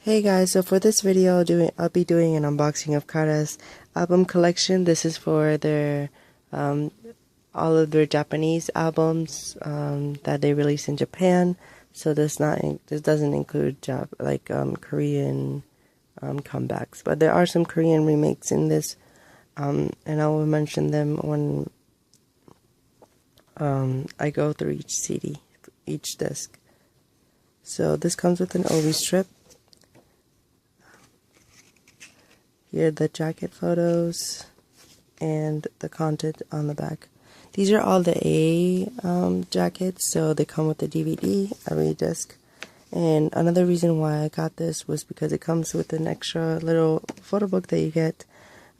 Hey guys, so for this video I'll be doing an unboxing of Kara's album collection. This is for their all of their Japanese albums that they release in Japan. So this doesn't include Korean comebacks, but there are some Korean remakes in this, and I will mention them when I go through each CD, each disc. So this comes with an OV strip. Here are the jacket photos and the content on the back. These are all the A jackets, so they come with the DVD, every disc. And another reason why I got this was because it comes with an extra little photo book that you get.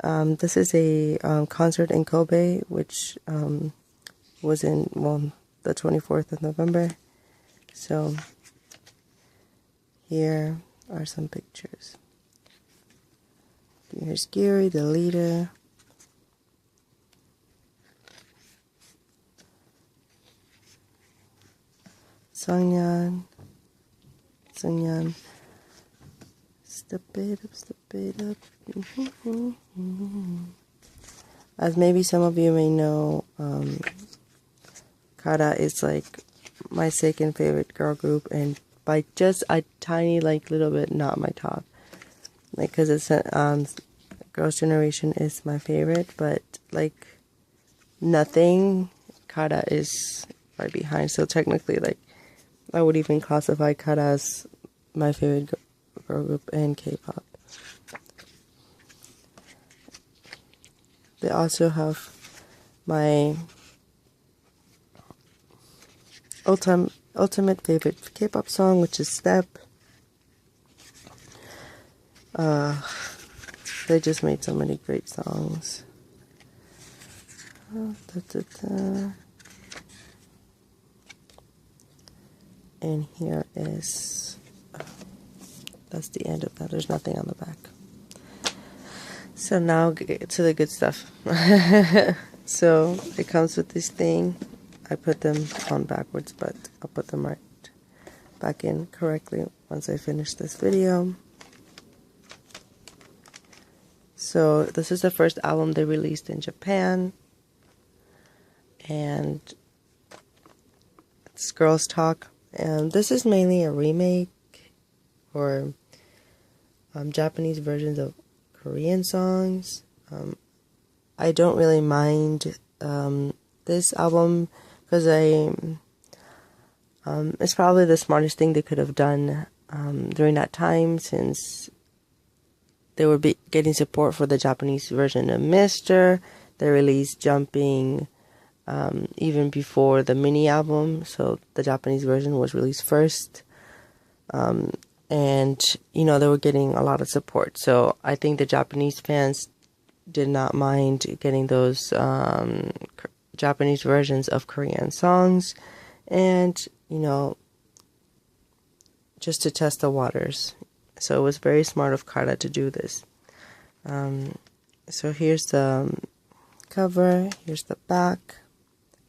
This is a concert in Kobe, which was in, the 24th of November. So here are some pictures. Here's Gary, the leader. Sungyeon. Step it up. As maybe some of you may know, Kara is like my second favorite girl group, and by just a tiny little bit not my top. Because it's Girls' Generation is my favorite, but nothing, Kara is right behind. So technically, I would even classify Kara as my favorite girl group in K-pop. They also have my ultimate favorite K-pop song, which is Step. They just made so many great songs. And here is, that's the end of that. There's nothing on the back. So now get to the good stuff. So it comes with this thing. I put them on backwards, but I'll put them right back in correctly once I finish this video. So this is the first album they released in Japan, and it's Girls Talk, and this is mainly a remake or Japanese versions of Korean songs. I don't really mind this album because it's probably the smartest thing they could have done during that time, since they were getting support for the Japanese version of Mr. They released Jumping even before the mini album, so the Japanese version was released first. And, they were getting a lot of support. So I think the Japanese fans did not mind getting those Japanese versions of Korean songs. And, just to test the waters. So it was very smart of Kara to do this. So here's the cover. Here's the back.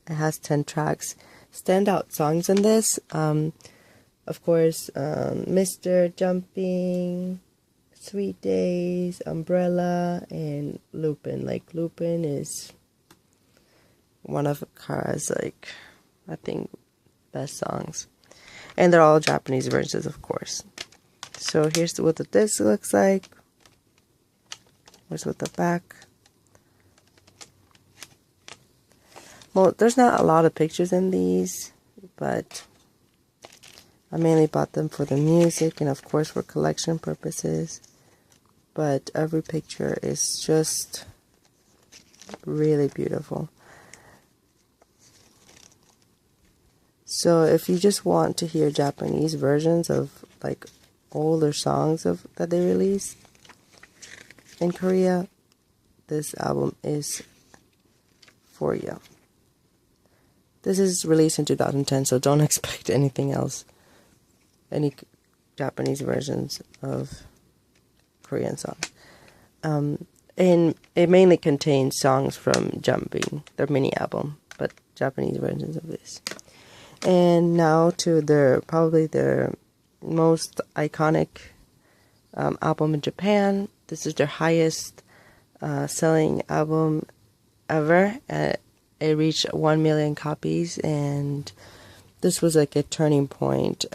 It has 10 tracks. Standout songs in this. Of course, Mr. Jumping, Sweet Days, Umbrella, and Lupin. Lupin is one of Kara's, I think, best songs. And they're all Japanese versions, of course. So here's what the disc looks like. Here's what the back. Well, there's not a lot of pictures in these, but I mainly bought them for the music and of course for collection purposes. But every picture is just really beautiful. So if you just want to hear Japanese versions of older songs that they released in Korea, this album is for you. This is released in 2010, so don't expect anything else, any Japanese versions of Korean songs. And it mainly contains songs from Jumping, their mini album, but Japanese versions of this. And now to probably their most iconic album in Japan. This is their highest selling album ever. It reached 1 million copies, and this was like a turning point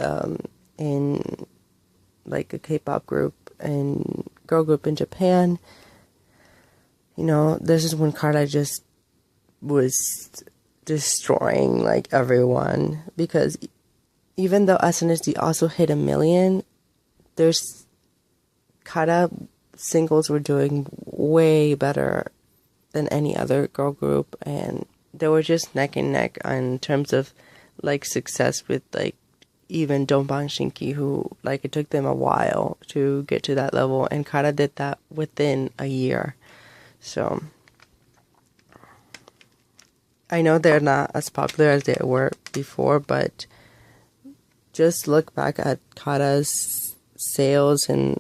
in like a K-pop group and girl group in Japan. You know, this is when Kara just was destroying like everyone, because even though SNSD also hit 1 million, there's Kara singles were doing way better than any other girl group, and they were just neck and neck in terms of like success with like even Donbang Shinki, who like it took them a while to get to that level, and Kara did that within a year. So I know they're not as popular as they were before, but just look back at Kara's sales, and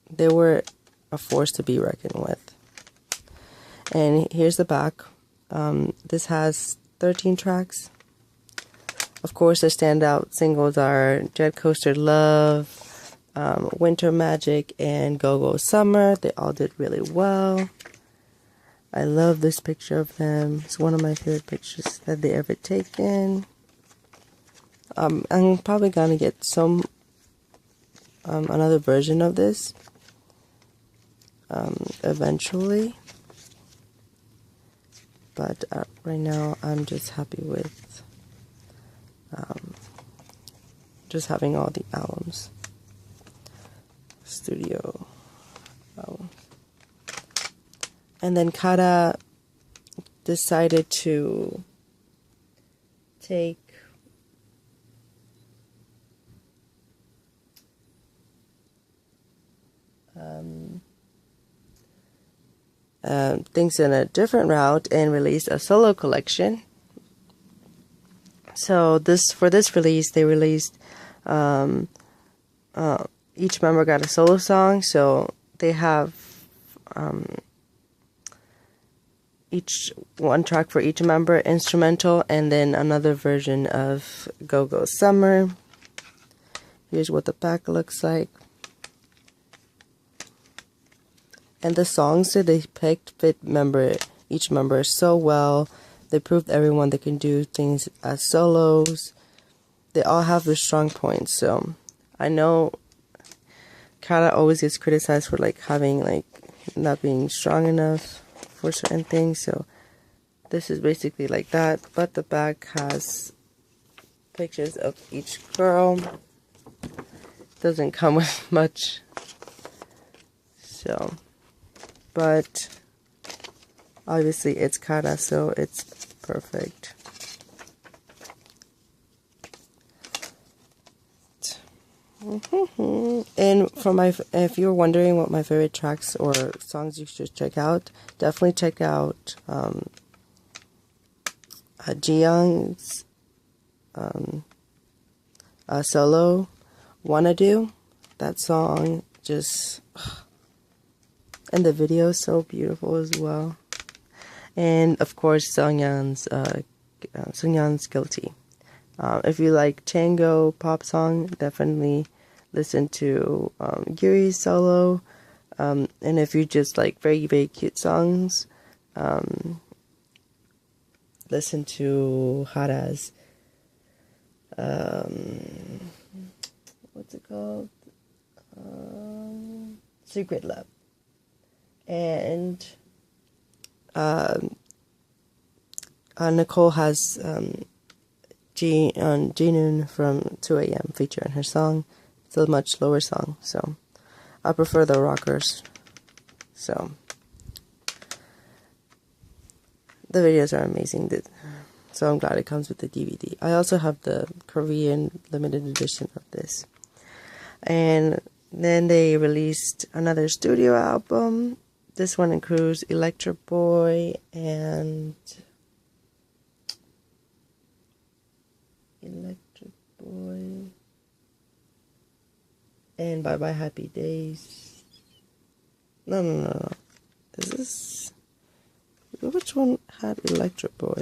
they were a force to be reckoned with. And here's the back. This has 13 tracks. Of course, the standout singles are Jet Coaster Love, Winter Magic, and Go Go Summer. They all did really well. I love this picture of them. It's one of my favorite pictures that they ever taken. I'm probably gonna get some another version of this eventually, but right now I'm just happy with just having all the albums, studio albums. And then Kara decided to take things in a different route and released a solo collection. So for this release, they released each member got a solo song. So they have each one track for each member, instrumental, and then another version of Go Go Summer. Here's what the back looks like. And the songs that they picked fit each member so well. They proved everyone they can do things as solos. They all have their strong points. So I know Kara always gets criticized for like having like not being strong enough for certain things. So this is basically like that. But the back has pictures of each girl. Doesn't come with much. So, but obviously it's Kara, so it's perfect. And if you're wondering what my favorite tracks or songs you should check out, definitely check out Jiyoung's solo Wanna Do. That song just, and the video is so beautiful as well. And of course Seungyeon's Guilty. If you like tango pop song, definitely listen to Yuri's solo. And if you just like very, very cute songs, listen to Hara's what's it called? Secret Love. And Nicole has Jinun from 2 AM feature in her song. It's a much lower song, so I prefer the rockers. So the videos are amazing, so I'm glad it comes with the DVD. I also have the Korean limited edition of this. And then they released another studio album. This one includes Electric Boy and Bye Bye Happy Days. No. Is this... Which one had Electric Boy?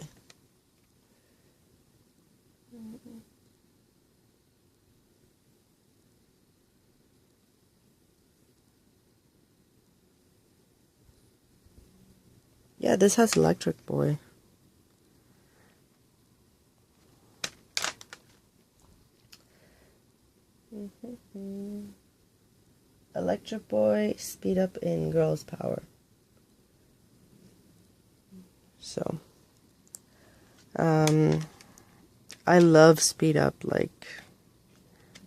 Yeah, this has Electric Boy. Electric Boy, Speed Up in Girls Power. So, I love Speed Up. Like,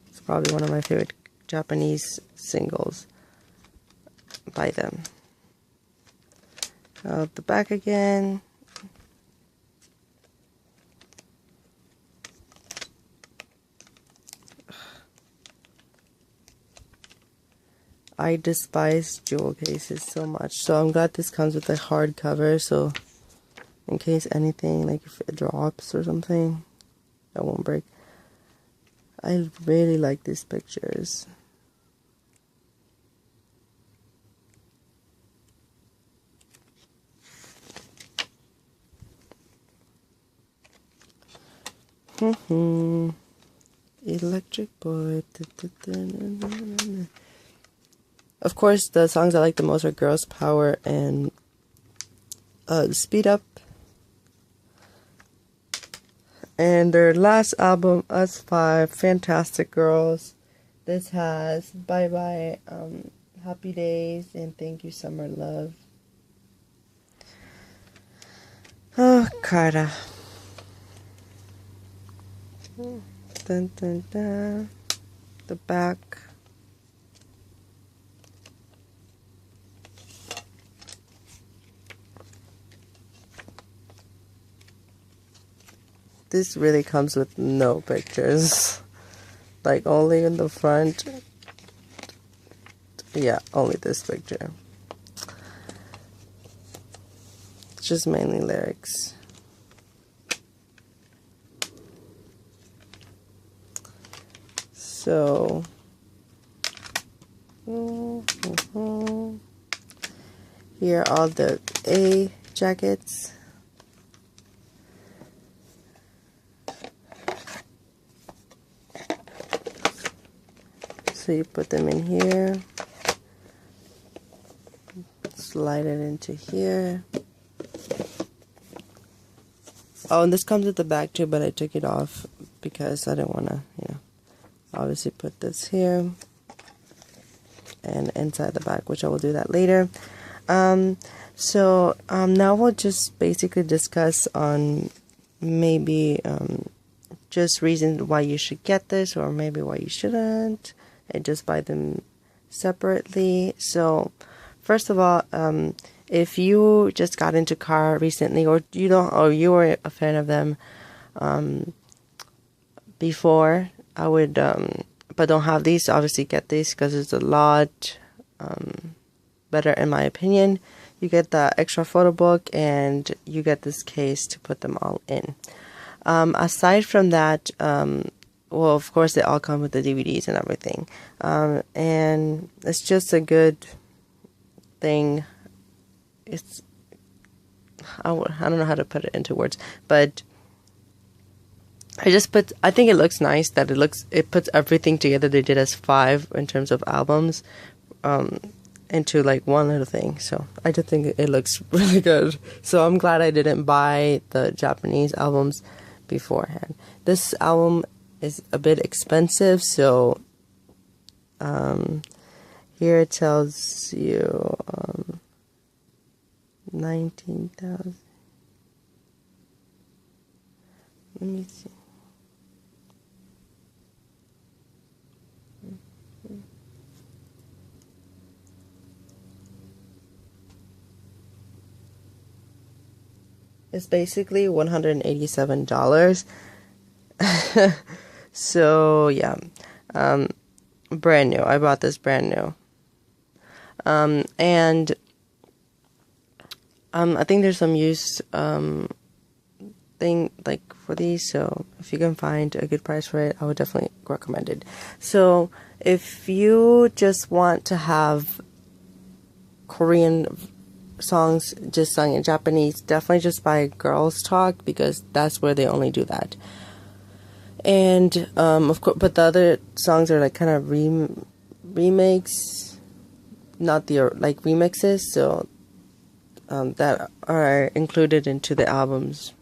it's probably one of my favorite Japanese singles by them. The back again. I despise jewel cases so much, so I'm glad this comes with a hard cover, so in case anything, like if it drops or something, that won't break. I really like these pictures. Electric Boy. Of course, the songs I like the most are Girls Power and Speed Up. And their last album, Us Five, Fantastic Girls. This has Bye Bye, Happy Days, and Thank You Summer Love. Oh, Carta. Dun, dun, dun. The back. This really comes with no pictures. Like, only in the front. Yeah, only this picture. It's just mainly lyrics. So, here are all the A jackets. So you put them in here, slide it into here. Oh, and this comes with the bag too, but I took it off because I didn't want to, obviously put this here and inside the bag, which I will do that later. So now we'll just basically discuss on maybe just reasons why you should get this or maybe why you shouldn't, and just buy them separately. So first of all, if you just got into car recently, or you were a fan of them before, I would but don't have these, obviously get these because it's a lot better in my opinion. You get the extra photo book and you get this case to put them all in. Aside from that, well, of course, they all come with the DVDs and everything. And it's just a good thing. It's, I don't know how to put it into words, but I think it looks nice that it puts everything together they did as 5 in terms of albums, into like one little thing. So I just think it looks really good. So I'm glad I didn't buy the Japanese albums beforehand. This album is a bit expensive, so here it tells you 19,000. Let me see. It's basically $187. So yeah, brand new. I bought this brand new. And I think there's some use thing like for these, so if you can find a good price for it, I would definitely recommend it. So if you just want to have Korean songs just sung in Japanese, definitely just buy Girls Talk, because that's where they only do that. And of course, but the other songs are like kind of remakes, not the like remixes. So that are included into the albums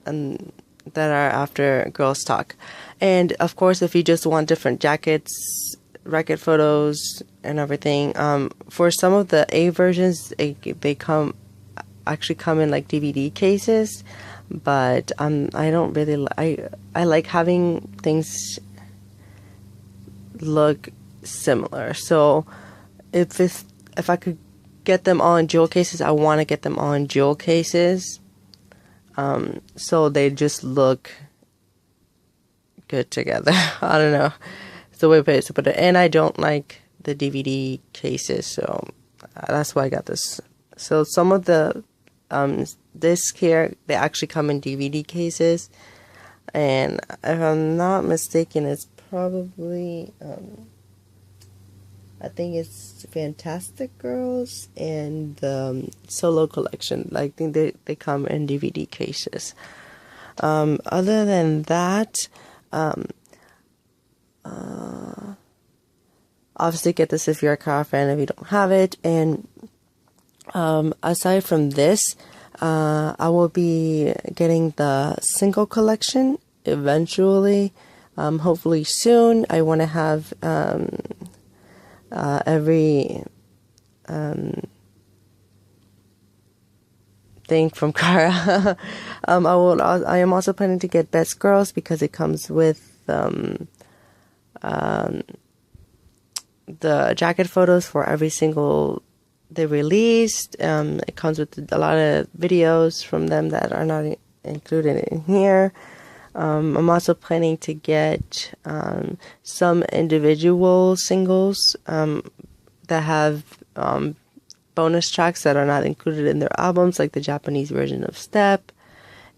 and that are after Girls Talk. And of course, if you just want different jackets, record photos, and everything, for some of the A versions, they actually come in like DVD cases. But I don't really I like having things look similar. So if I could get them all in jewel cases, I want to get them all in jewel cases. So they just look good together. I don't know. It's the way to put it. And I don't like the DVD cases, so that's why I got this. So some of the discs here, they actually come in DVD cases. And if I'm not mistaken, it's probably, I think it's Fantastic Girls and the Solo Collection. I think they come in DVD cases. Other than that, obviously get this if you're a car fan, if you don't have it. And aside from this, I will be getting the single collection eventually, hopefully soon. I want to have every thing from Kara. I am also planning to get Best Girls because it comes with the jacket photos for every single they released. It comes with a lot of videos from them that are not included in here. I'm also planning to get some individual singles that have bonus tracks that are not included in their albums, like the Japanese version of Step,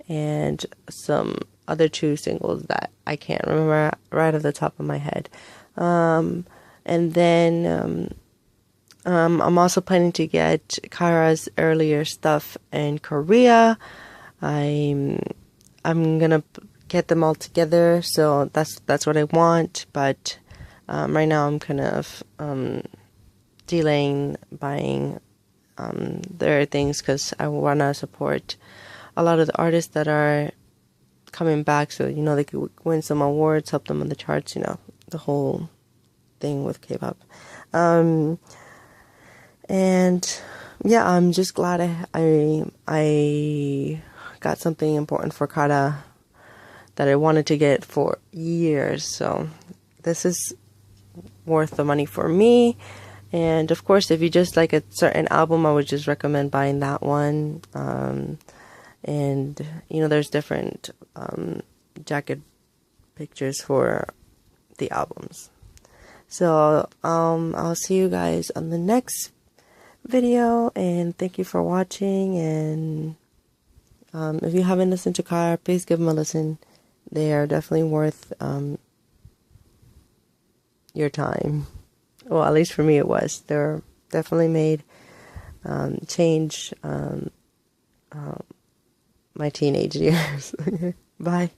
and some other 2 singles that I can't remember right off the top of my head. And then I'm also planning to get Kara's earlier stuff in Korea. I'm gonna get them all together, so that's what I want. But right now I'm kind of delaying buying their things because I want to support a lot of the artists that are coming back, so they could win some awards, help them on the charts, the whole thing with K-pop. And yeah, I'm just glad I got something important for Kara that I wanted to get for years. So this is worth the money for me. And of course, if you just like a certain album, I would just recommend buying that one. And there's different jacket pictures for the albums. So I'll see you guys on the next video, and thank you for watching. And if you haven't listened to Kara, please give them a listen. They are definitely worth your time. Well, at least for me it was. They're definitely made change my teenage years. Bye.